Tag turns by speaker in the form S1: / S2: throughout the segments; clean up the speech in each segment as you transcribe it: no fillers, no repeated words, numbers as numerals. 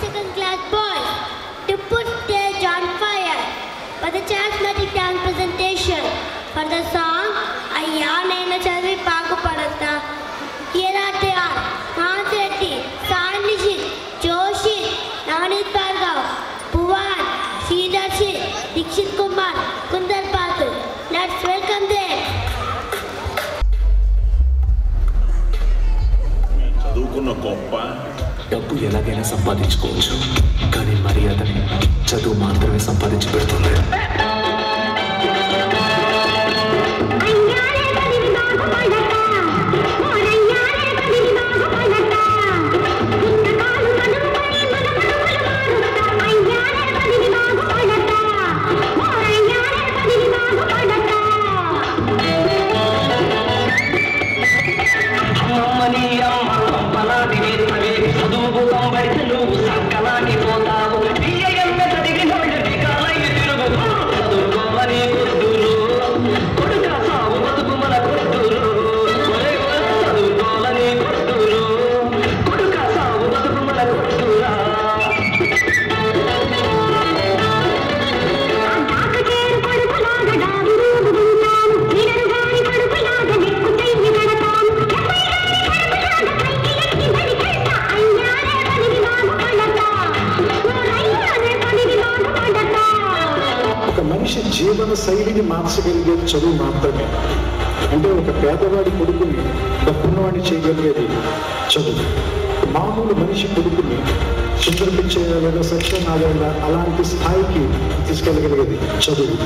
S1: second class boys to put stage on fire for the charismatic dance presentation for the song Ayya Nena Chadvi Paku Padata. Here they are Hans Reddy, Sanishit, Joshit, Navneet Bhargav, Bhuvan, Sridharshit, Dikshit Kumar, Kundar Patu. Let's welcome them.
S2: చదువుకున్న గొప్ప
S3: డబ్బు ఎలాగైనా సంపాదించుకోవచ్చు, కానీ మర్యాదని చదువు మాత్రమే సంపాదించి పెడుతుంది.
S4: జీవన శైలిని మార్చగలిగేది చదువు మాత్రమే. అంటే ఒక పేదవాడి కొడుకుని డబ్బున్నవాడిని చేయగలిగేది చదువు. మామూలు మనిషి కొడుకుని సుందరపించే లేదా సత్యనారాయణ అలాంటి స్థాయికి తీసుకెళ్ళగలిగేది చదువు.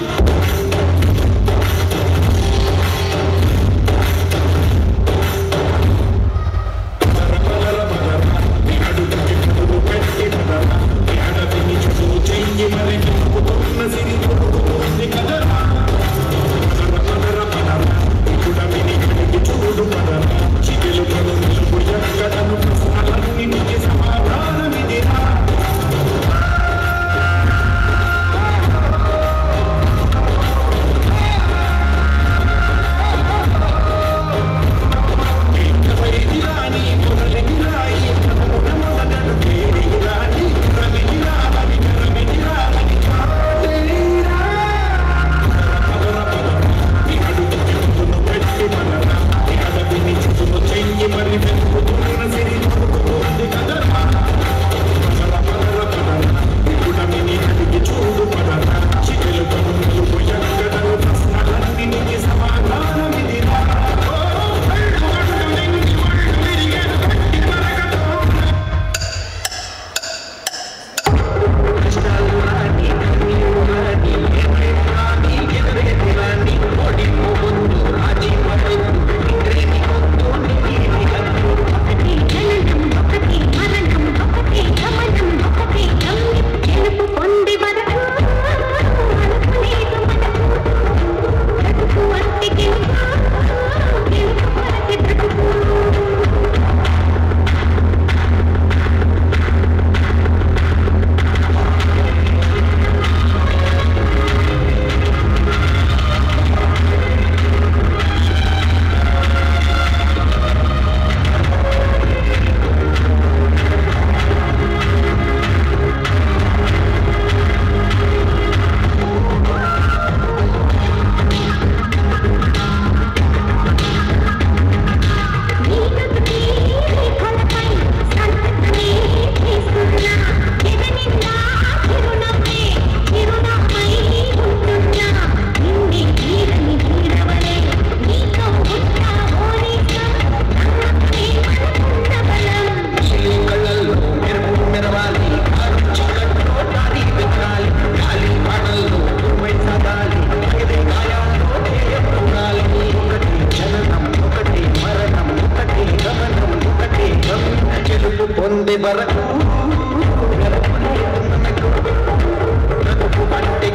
S5: పొందే వరకు అంటే